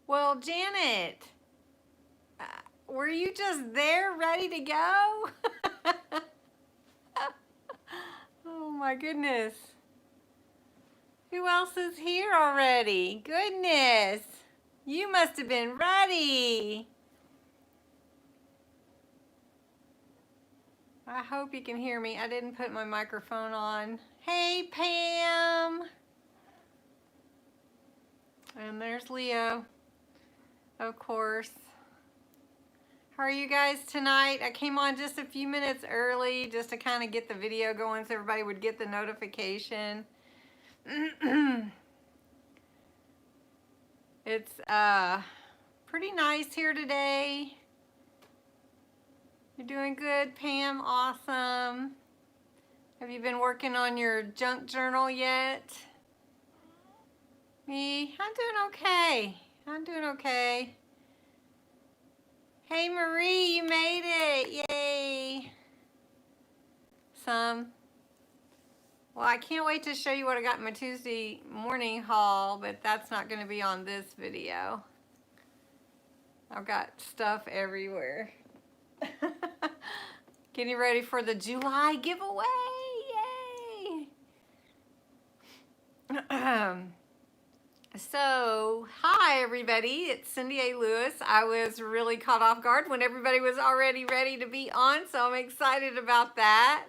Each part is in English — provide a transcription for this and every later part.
Well, Janet, uh, were you just there ready to go? Oh my goodness. Who else is here already? Goodness. You must have been ready. I hope you can hear me. I didn't put my microphone on. Hey, Pam. And there's Leo, of course. How are you guys tonight? I came on just a few minutes early just to kind of get the video going so everybody would get the notification. It's pretty nice here today. You're doing good, Pam. Awesome. Have you been working on your junk journal yet? Me? I'm doing okay. I'm doing okay. Hey, Marie, you made it. Yay. Well, I can't wait to show you what I got in my Tuesday morning haul, but that's not going to be on this video. I've got stuff everywhere. Getting ready for the July giveaway. Yay. So, hi everybody, it's Cindy A. Lewis. I was really caught off guard when everybody was already ready to be on, so I'm excited about that.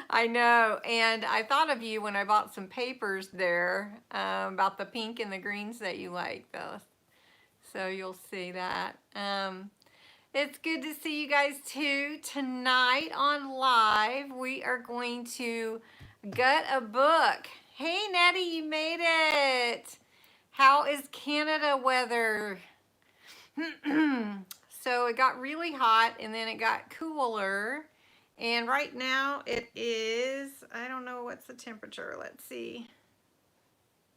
I know, and I thought of you when I bought some papers there about the pink and the greens that you like, though. So you'll see that. It's good to see you guys too. Tonight on live, we are going to gut a book. Hey, Nettie, you made it. How is Canada weather? So it got really hot and then it got cooler. And right now it is, I don't know what's the temperature. Let's see.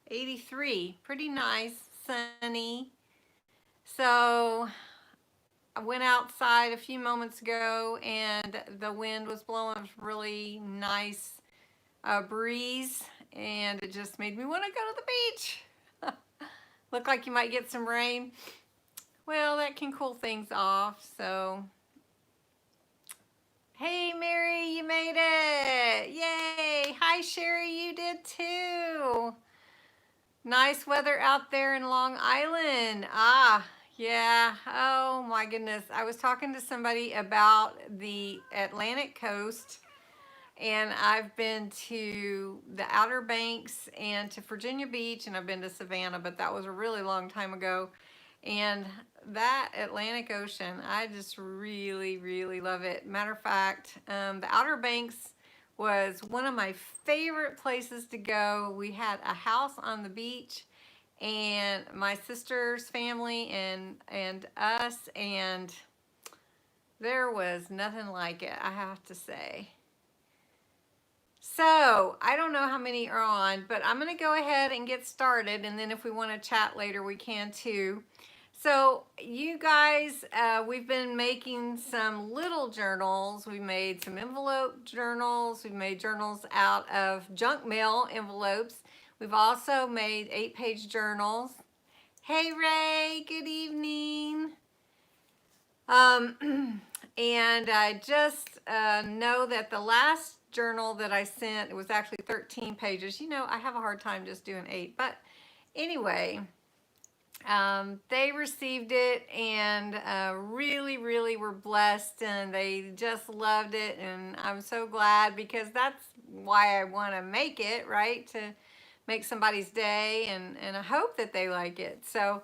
83. Pretty nice, sunny. So I went outside a few moments ago and the wind was blowing. It was really nice breeze and it just made me want to go to the beach. Looked like you might get some rain. Well, that can cool things off, so. Hey, Mary, you made it. Yay. Hi, Sherry, you did too. Nice weather out there in Long Island. Yeah. Oh my goodness. I was talking to somebody about the Atlantic coast and I've been to the Outer Banks and to Virginia Beach and I've been to Savannah, but that was a really long time ago. And that Atlantic Ocean, I just really, really love it. Matter of fact, the Outer Banks was one of my favorite places to go. We had a house on the beach and my sister's family and us, and there was nothing like it, I have to say. So I don't know how many are on, but I'm going to go ahead and get started, and then if we want to chat later, we can too. So you guys, we've been making some little journals. We made some envelope journals. We've made journals out of junk mail envelopes. We've also made 8-page journals. Hey Ray, good evening. And I just know that the last journal that I sent, it was actually 13 pages. You know, I have a hard time just doing 8, but anyway, they received it and really, really were blessed and they just loved it. And I'm so glad because that's why I want to make it, right? To make somebody's day, and I hope that they like it. So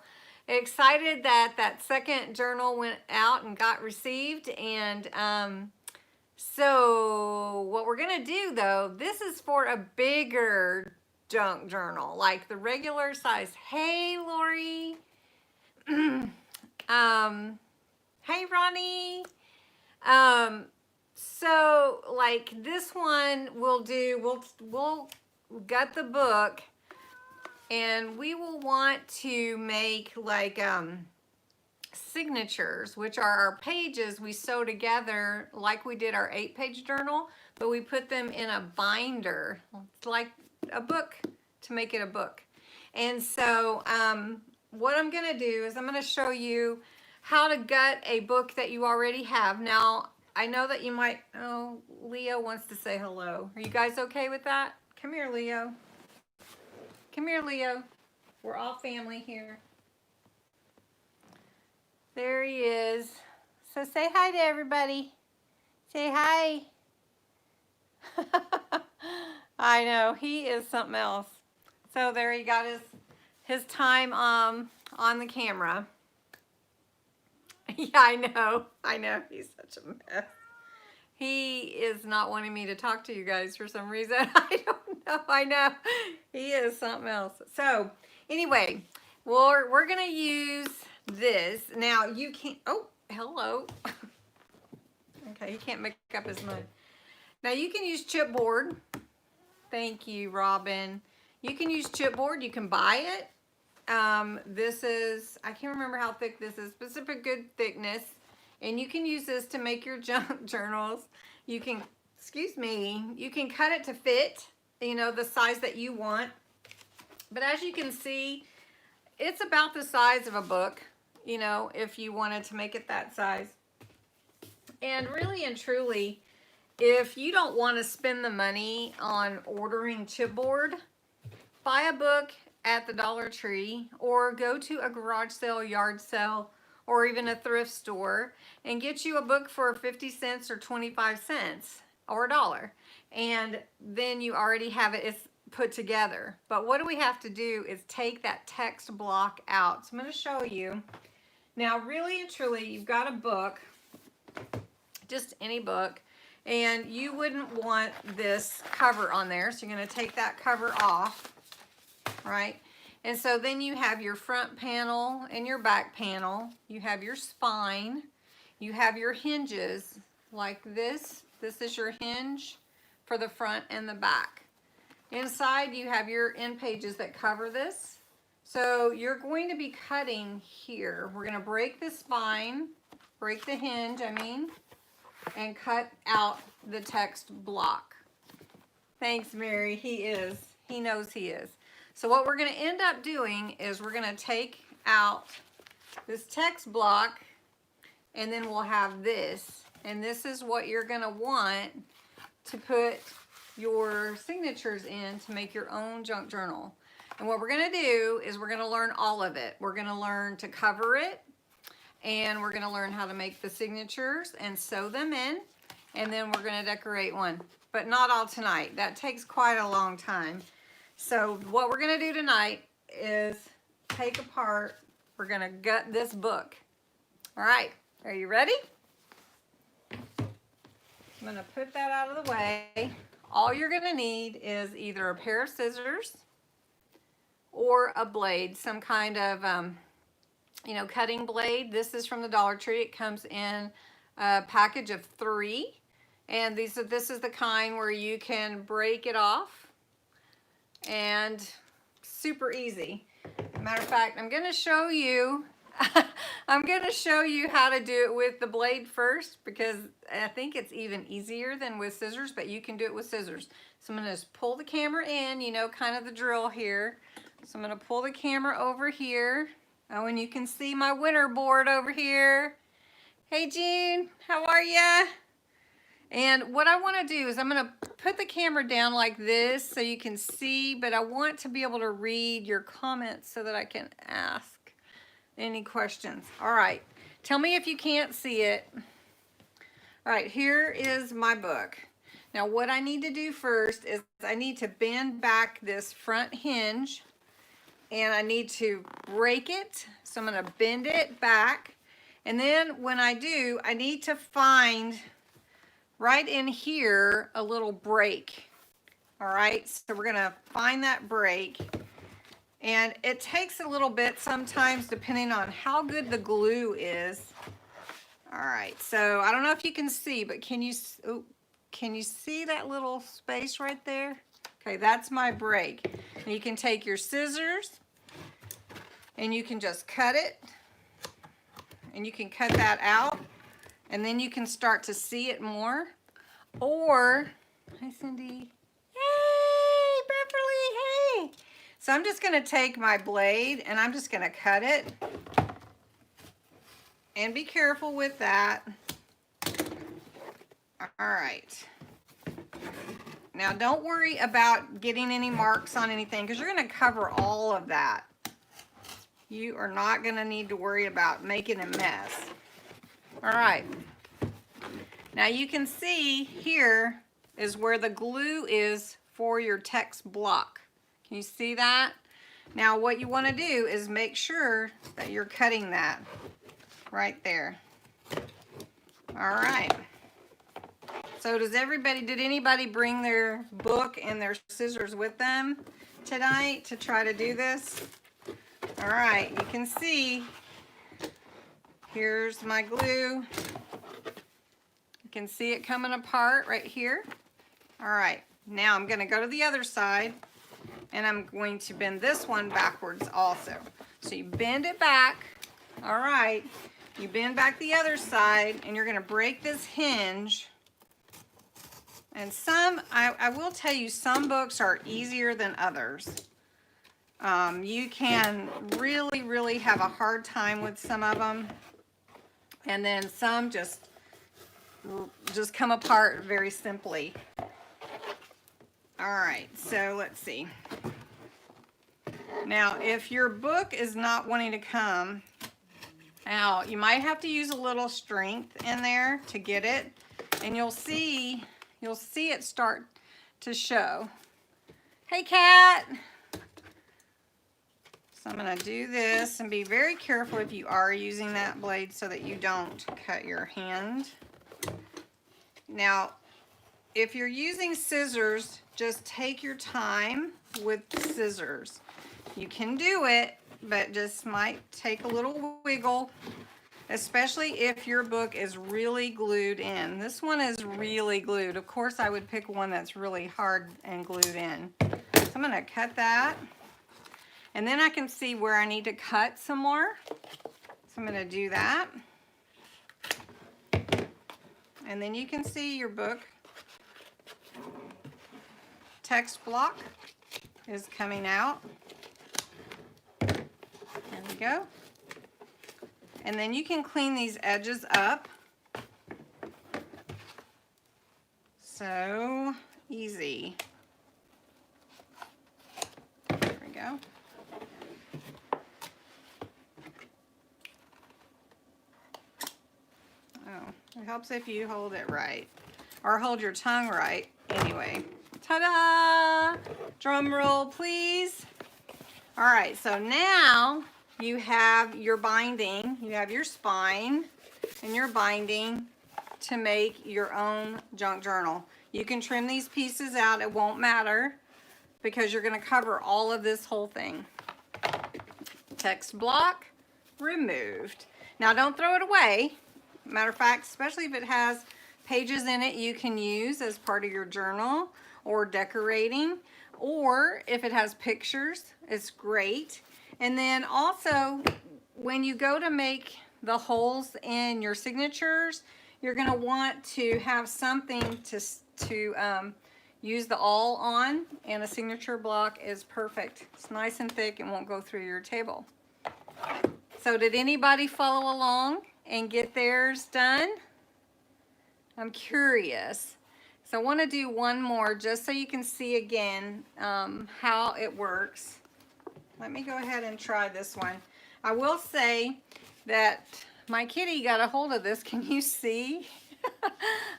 excited that that second journal went out and got received. And so what we're gonna do though, this is for a bigger junk journal, like the regular size. Hey Lori. Hey Ronnie. So like this one we'll gut the book and we will want to make like signatures, which are our pages we sew together like we did our 8-page journal, but we put them in a binder. It's like a book to make it a book. And so what I'm going to do is I'm going to show you how to gut a book that you already have. Now, I know that you might, oh, Leo wants to say hello. Are you guys okay with that? Come here, Leo. Come here, Leo. We're all family here. There he is. So say hi to everybody. Say hi. I know, he is something else. So there he got his time on the camera. Yeah, I know, he's such a mess. He is not wanting me to talk to you guys for some reason. I don't know, I know. He is something else. So anyway, we're gonna use this. Now you can't, oh, hello. Okay, you can't make up his mind. Now you can use chipboard. Thank you, Robin. You can use chipboard. You can buy it. This is, I can't remember how thick this is, but it's a good thickness. And you can use this to make your junk journals. You can, excuse me, you can cut it to fit, you know, the size that you want. But as you can see, it's about the size of a book, you know, if you wanted to make it that size. And really and truly, if you don't want to spend the money on ordering chipboard, buy a book at the Dollar Tree or go to a garage sale, yard sale, or even a thrift store and get you a book for 50 cents or 25 cents or $1. And then you already have it, it's put together. But what do we have to do is take that text block out. So I'm going to show you. Now, really and truly, you've got a book, just any book, and you wouldn't want this cover on there. So you're going to take that cover off, right? And so then you have your front panel and your back panel. You have your spine. You have your hinges like this. This is your hinge for the front and the back. Inside you have your end pages that cover this. So you're going to be cutting here. We're going to break the spine, break the hinge, and cut out the text block. Thanks, Mary. He knows he is. So what we're going to end up doing is we're going to take out this text block, and then we'll have this. And this is what you're going to want to put your signatures in to make your own junk journal. And what we're going to do is we're going to learn all of it. We're going to learn to cover it, and we're going to learn how to make the signatures and sew them in, and then we're going to decorate one. But not all tonight. That takes quite a long time. So what we're going to do tonight is take apart, we're going to gut this book. All right, are you ready? I'm going to put that out of the way. All you're going to need is either a pair of scissors or a blade, some kind of, you know, cutting blade. This is from the Dollar Tree. It comes in a package of 3. And this is the kind where you can break it off. And super easy. Matter of fact, I'm going to show you I'm going to show you how to do it with the blade first, because I think it's even easier than with scissors, but you can do it with scissors. So I'm going to just pull the camera in, you know, kind of the drill here. So I'm going to pull the camera over here. Oh, and you can see my winter board over here. Hey, June, how are ya? And what I want to do is I'm going to put the camera down like this so you can see, but I want to be able to read your comments so that I can ask any questions. All right, tell me if you can't see it. All right, here is my book. Now what I need to do first is I need to bend back this front hinge, and I need to break it. So I'm going to bend it back, and then when I do, I need to find right in here a little break. All right, so we're gonna find that break, and it takes a little bit sometimes depending on how good the glue is. All right, so I don't know if you can see, but can you see that little space right there? Okay, that's my break. And you can take your scissors and you can just cut it, and you can cut that out. And then you can start to see it more. Or, hi Cindy. Hey, Beverly, hey. So I'm just going to take my blade and I'm just going to cut it. And be careful with that. All right. Now don't worry about getting any marks on anything because you're going to cover all of that. You are not going to need to worry about making a mess. All right. Now you can see here is where the glue is for your text block. Can you see that? Now what you want to do is make sure that you're cutting that right there. All right. So did anybody bring their book and their scissors with them tonight to try to do this? All right, you can see, here's my glue. You can see it coming apart right here. All right, now I'm gonna go to the other side and I'm going to bend this one backwards also. So you bend it back, all right, you bend back the other side and you're gonna break this hinge. And I will tell you, some books are easier than others. You can really have a hard time with some of them. And then some just come apart very simply. All right, so let's see. Now, if your book is not wanting to come out, you might have to use a little strength in there to get it. And you'll see it start to show. Hey, cat. So I'm going to do this and be very careful if you are using that blade so that you don't cut your hand. Now, if you're using scissors, just take your time with scissors. You can do it, but just might take a little wiggle, especially if your book is really glued in. This one is really glued. Of course, I would pick one that's really hard and glued in. So I'm going to cut that. And then I can see where I need to cut some more. So I'm going to do that. And then you can see your book text block is coming out. There we go. And then you can clean these edges up. So easy. There we go. Oh, it helps if you hold it right. Or hold your tongue right. Anyway. Ta-da! Drum roll, please. All right, so now you have your binding, you have your spine and your binding to make your own junk journal. You can trim these pieces out, it won't matter because you're going to cover all of this whole thing. Text block removed. Now don't throw it away. Matter of fact, especially if it has pages in it you can use as part of your journal or decorating, or if it has pictures, it's great. And then also, when you go to make the holes in your signatures, you're going to want to have something to use the awl on, and a signature block is perfect. It's nice and thick and won't go through your table. So did anybody follow along and get theirs done? I'm curious. So I want to do one more just so you can see again how it works. Let me go ahead and try this one. I will say that my kitty got a hold of this. Can you see?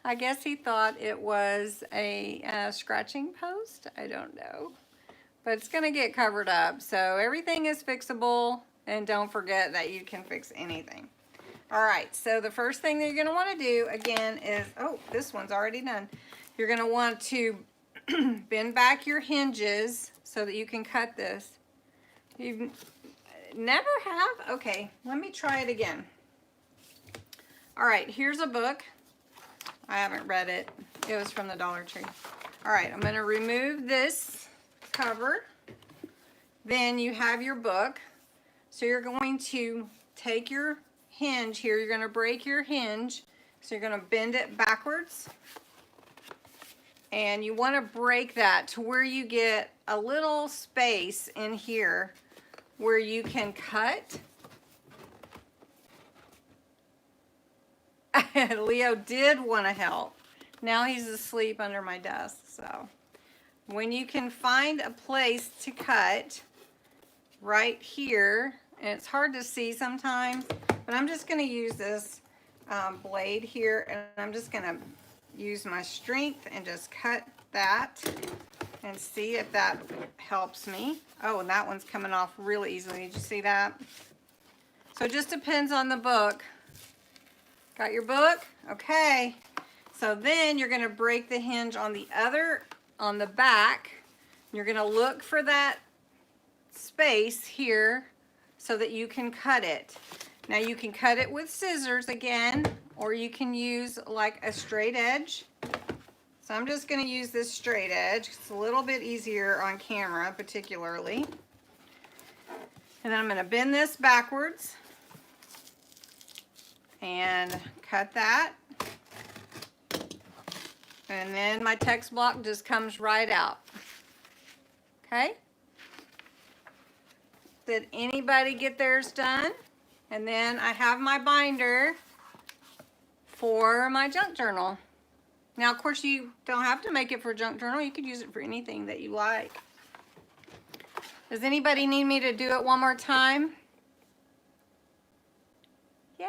I guess he thought it was a scratching post. I don't know. But it's going to get covered up. So everything is fixable. And don't forget that you can fix anything. All right. So the first thing that you're going to want to do again is, oh, this one's already done. You're going to want to bend back your hinges so that you can cut this. You never have? Okay, let me try it again. All right, here's a book. I haven't read it. It was from the Dollar Tree. All right, I'm going to remove this cover. Then you have your book. So you're going to take your hinge here. You're going to break your hinge. So you're going to bend it backwards. And you want to break that to where you get a little space in here where you can cut. Leo did want to help. Now he's asleep under my desk. So when you can find a place to cut right here, and it's hard to see sometimes, but I'm just going to use this blade here, and I'm just going to use my strength and just cut that and see if that helps me. Oh, and that one's coming off really easily. Did you see that? So it just depends on the book. Got your book? Okay. So then you're going to break the hinge on the back. You're going to look for that space here so that you can cut it. Now you can cut it with scissors again, or you can use like a straight edge. So I'm just going to use this straight edge. It's a little bit easier on camera particularly. And then I'm going to bend this backwards and cut that. And then my text block just comes right out. Okay? Did anybody get theirs done? And then I have my binder for my junk journal. Now, of course, you don't have to make it for a junk journal. You could use it for anything that you like. Does anybody need me to do it one more time? Yay!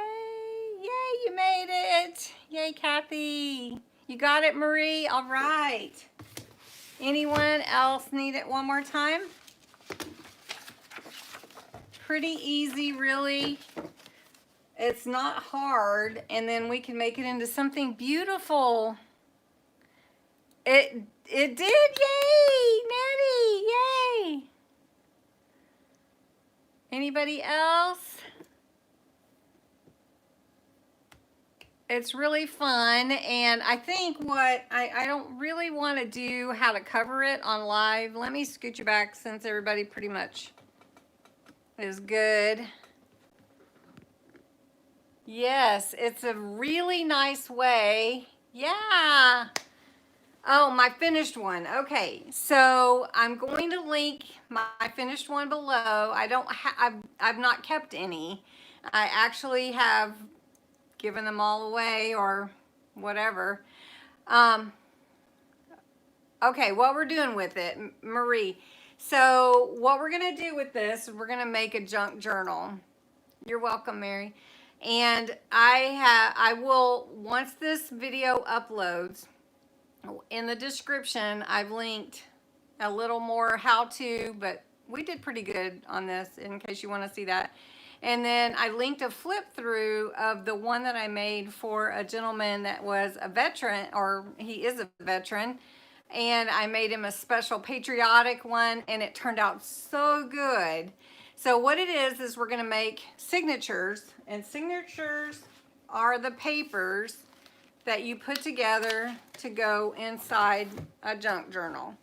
Yay, you made it! Yay, Kathy! You got it, Marie? All right. Anyone else need it one more time? Pretty easy, really. It's not hard, and then we can make it into something beautiful. It did, yay! Maddie, yay! Anybody else? It's really fun, and I think what I don't really want to do how to cover it on live. Let me scoot you back since everybody pretty much is good. Yes, it's a really nice way. Yeah. Oh, my finished one. Okay, so I'm going to link my finished one below. I've not kept any. I actually have given them all away or whatever. Okay, what we're doing with it, Marie. So what we're gonna do with this, we're gonna make a junk journal. You're welcome, Mary. And I will, once this video uploads, in the description, I've linked a little more how-to, but we did pretty good on this in case you want to see that. And then I linked a flip through of the one that I made for a gentleman that was a veteran, or he is a veteran. And I made him a special patriotic one, and it turned out so good. So what it is we're going to make signatures, and signatures are the papers that you put together to go inside a junk journal.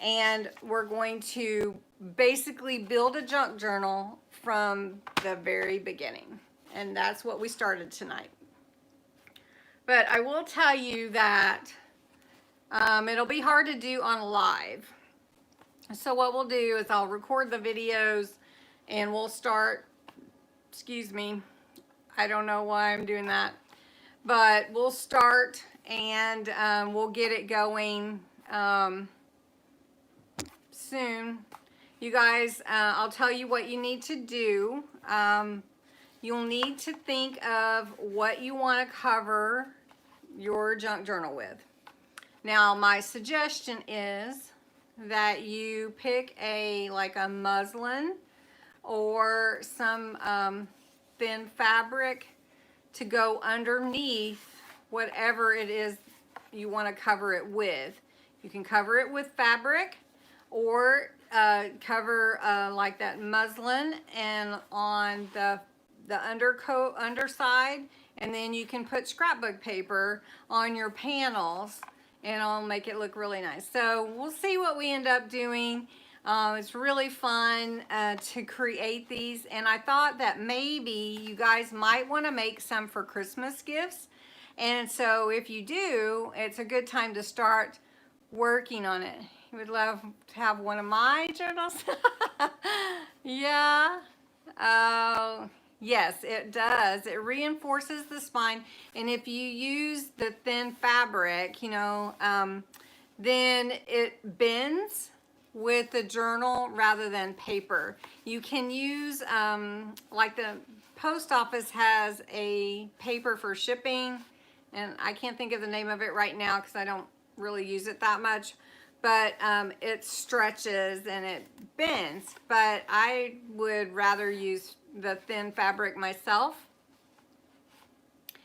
And we're going to basically build a junk journal from the very beginning. And that's what we started tonight. But I will tell you that it'll be hard to do on live. So what we'll do is I'll record the videos and we'll start, excuse me, I don't know why I'm doing that, but we'll start and we'll get it going soon. You guys, I'll tell you what you need to do. You'll need to think of what you want to cover your junk journal with. Now, my suggestion is that you pick like a muslin or some thin fabric to go underneath whatever it is you want to cover it with. You can cover it with fabric or cover like that muslin and on the underside, and then you can put scrapbook paper on your panels and it'll make it look really nice. So we'll see what we end up doing. It's really fun to create these, and I thought that maybe you guys might want to make some for Christmas gifts. And so if you do, it's a good time to start working on it. You would love to have one of my journals. Yeah. Oh, yes, it does. It reinforces the spine. And if you use the thin fabric, then it bends with the journal rather than paper. You can use, like the post office has a paper for shipping, and I can't think of the name of it right now because I don't really use it that much, but it stretches and it bends, but I would rather use the thin fabric myself.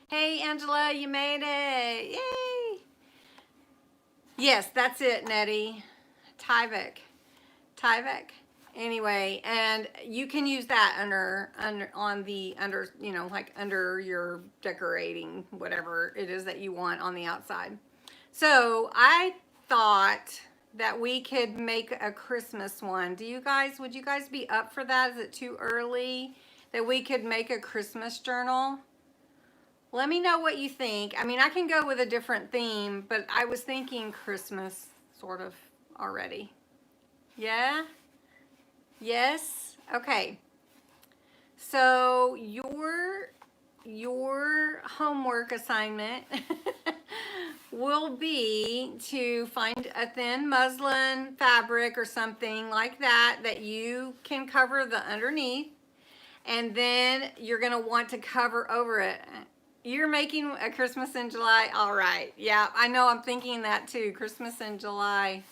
Hey Angela, you made it, yay! Yes, that's it, Nettie. Tyvek. Tyvek. Anyway, and you can use that under like under your decorating, whatever it is that you want on the outside. So I thought that we could make a Christmas one. Would you guys be up for that? Is it too early that we could make a Christmas journal? Let me know what you think. I mean, I can go with a different theme, but I was thinking Christmas sort of already. Yeah? Yes? Okay. So your homework assignment will be to find a thin muslin fabric or something like that that you can cover the underneath, and then you're going to want to cover over it. You're making a Christmas in July? All right. Yeah, I know, I'm thinking that too. Christmas in July.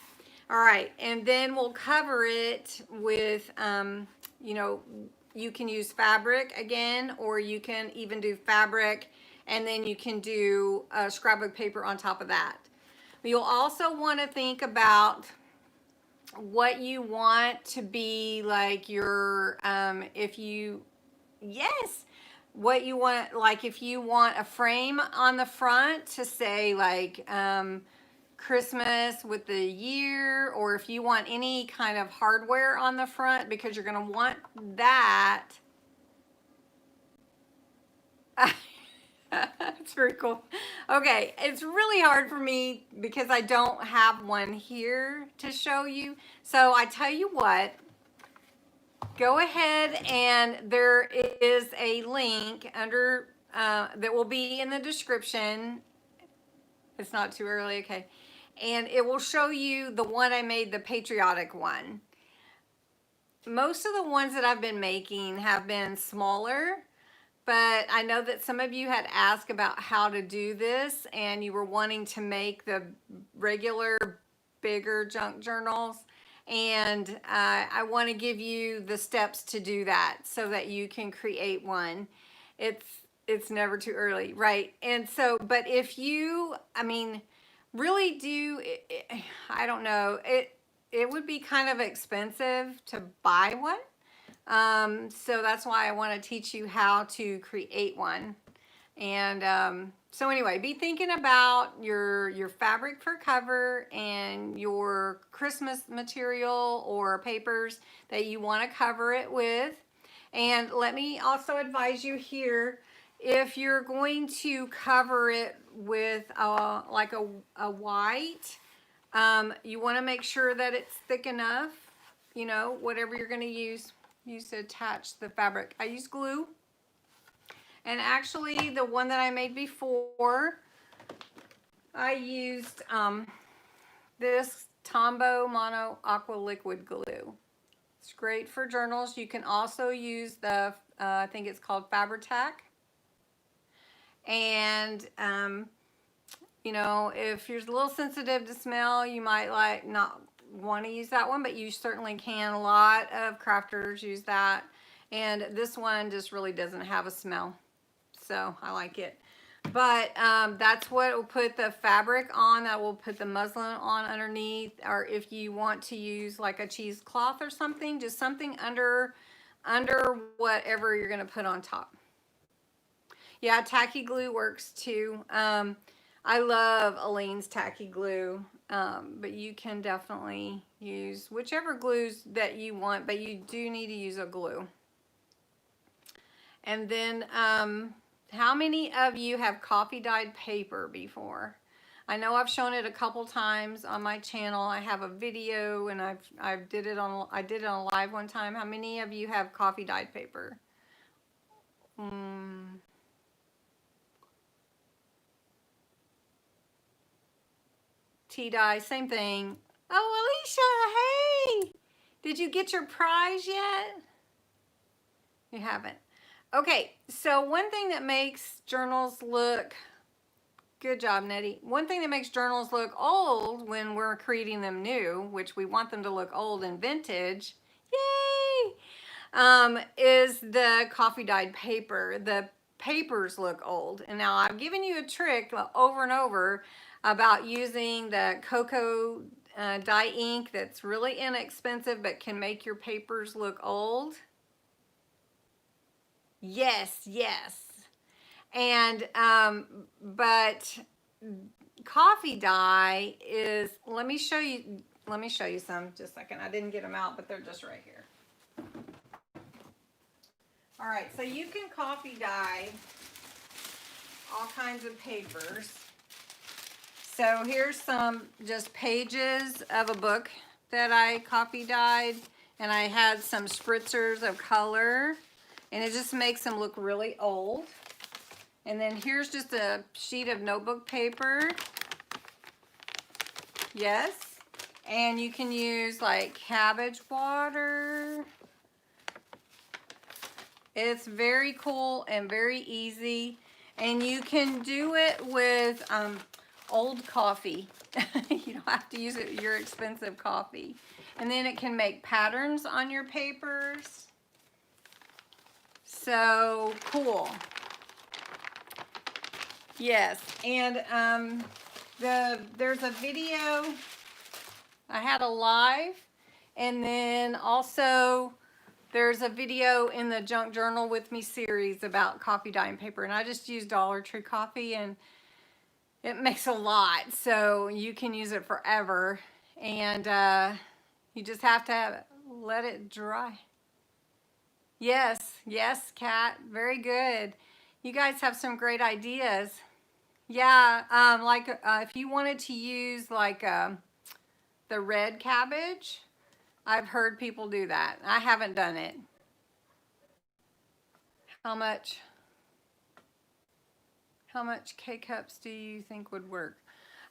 All right, and then we'll cover it with, you can use fabric again, or you can even do fabric, and then you can do scrapbook paper on top of that. You'll also want to think about what you want to be like your, yes, what you want, like if you want a frame on the front to say like, Christmas with the year, or if you want any kind of hardware on the front, because you're going to want that. It's very cool. Okay, it's really hard for me because I don't have one here to show you. So I tell you what, go ahead, and there is a link under that will be in the description. It's not too early, okay. And it will show you the one I made, the patriotic one. Most of the ones that I've been making have been smaller, but I know that some of you had asked about how to do this, and you were wanting to make the regular bigger junk journals. And I want to give you the steps to do that so that you can create one. It's never too early, right? And so, but if you, I mean, really do, I don't know, it would be kind of expensive to buy one. So that's why I want to teach you how to create one. And so anyway, be thinking about your fabric for cover and your Christmas material or papers that you want to cover it with. And let me also advise you here, if you're going to cover it with like a white, you want to make sure that it's thick enough, whatever you're going to use to attach the fabric. I use glue. And actually, the one that I made before, I used this Tombow Mono Aqua Liquid Glue. It's great for journals. You can also use the, I think it's called Fabri-Tac. And, if you're a little sensitive to smell, you might not want to use that one, but you certainly can. A lot of crafters use that. And this one just really doesn't have a smell. So I like it. But that's what will put the fabric on. That will put the muslin on underneath. Or if you want to use like a cheesecloth or something, just something under whatever you're going to put on top. Yeah, tacky glue works too. I love Aleene's tacky glue, but you can definitely use whichever glues that you want, but you do need to use a glue. And then, how many of you have coffee dyed paper before? I know I've shown it a couple times on my channel. I have a video, and I did it on live one time. How many of you have coffee dyed paper? Tea dye, same thing. Oh, Alicia, hey! Did you get your prize yet? You haven't. Okay, so one thing that makes journals look, good job, Nettie. One thing that makes journals look old when we're creating them new, which we want them to look old and vintage, yay, is the coffee dyed paper. The papers look old. And now I've given you a trick over and over about using the cocoa dye ink that's really inexpensive but can make your papers look old. Yes, yes. And but coffee dye is, let me show you some, just a second. I didn't get them out, but they're just right here. All right, so you can coffee dye all kinds of papers. So here's some just pages of a book that I coffee dyed, and I had some spritzers of color, and it just makes them look really old. And then here's just a sheet of notebook paper. Yes. And you can use like cabbage water. It's very cool and very easy. And you can do it with old coffee. You don't have to use your expensive coffee. And then it can make patterns on your papers. So cool. Yes, and there's a video. I had a live, and then also there's a video in the Junk Journal with Me series about coffee dyeing paper, and I just use Dollar Tree coffee, and it makes a lot, so you can use it forever, and you just have to let it dry. Yes, yes, Kat, very good. You guys have some great ideas. Yeah, like if you wanted to use like the red cabbage, I've heard people do that. I haven't done it. How much K-cups do you think would work?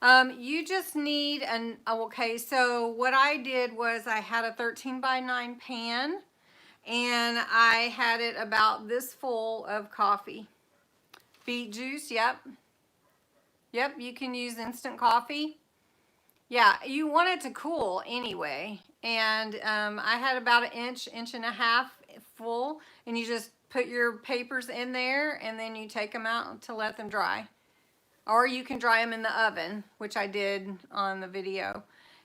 You just need okay, so what I did was I had a 13x9 pan, and I had it about this full of coffee. Beet juice, yep. Yep, you can use instant coffee. Yeah, you want it to cool anyway. And I had about an inch and a half full, and you just put your papers in there, and then you take them out to let them dry. Or you can dry them in the oven, which I did on the video.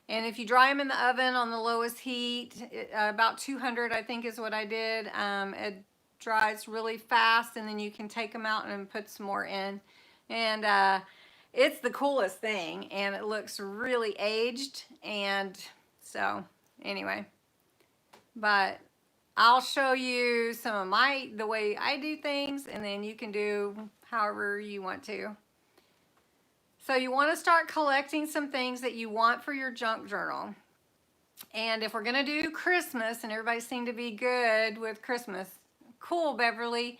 And if you dry them in the oven on the lowest heat, about 200 I think is what I did, it dries really fast, and then you can take them out and put some more in. And it's the coolest thing, and it looks really aged. And so anyway, but I'll show you some of the way I do things, and then you can do however you want to. So you want to start collecting some things that you want for your junk journal. And if we're going to do Christmas, and everybody seemed to be good with Christmas, cool, Beverly,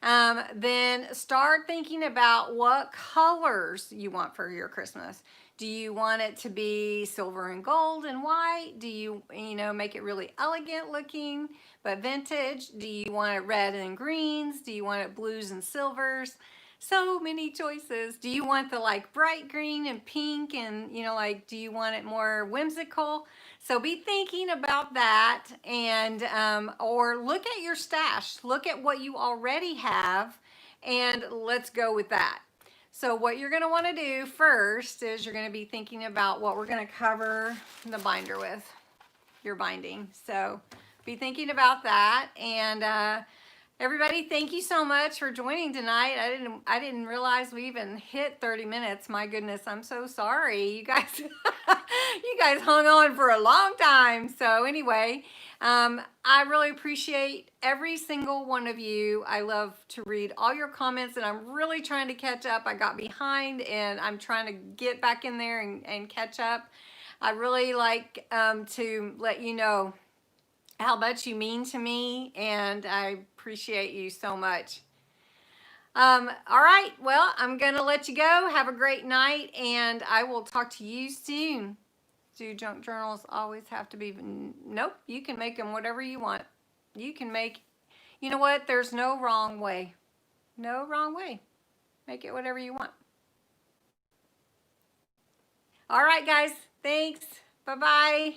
then start thinking about what colors you want for your Christmas. Do you want it to be silver and gold and white? Do you make it really elegant looking but vintage? Do you want it red and greens? Do you want it blues and silvers? So many choices. Do you want the like bright green and pink, and like, do you want it more whimsical? So be thinking about that, and or look at your stash. Look at what you already have, and let's go with that. So what you're going to want to do first is you're going to be thinking about what we're going to cover the binder with, your binding. So be thinking about that. And everybody, thank you so much for joining tonight. I didn't realize we even hit 30 minutes. My goodness, I'm so sorry. You guys You guys hung on for a long time. So anyway, I really appreciate every single one of you. I love to read all your comments, and I'm really trying to catch up. I got behind, and I'm trying to get back in there and catch up. I really like to let you know how much you mean to me, and I appreciate you so much. All right, well, I'm going to let you go. Have a great night, and I will talk to you soon. Do junk journals always have to be? Nope, you can make them whatever you want. You can make, you know what? There's no wrong way. No wrong way. Make it whatever you want. All right, guys. Thanks. Bye-bye.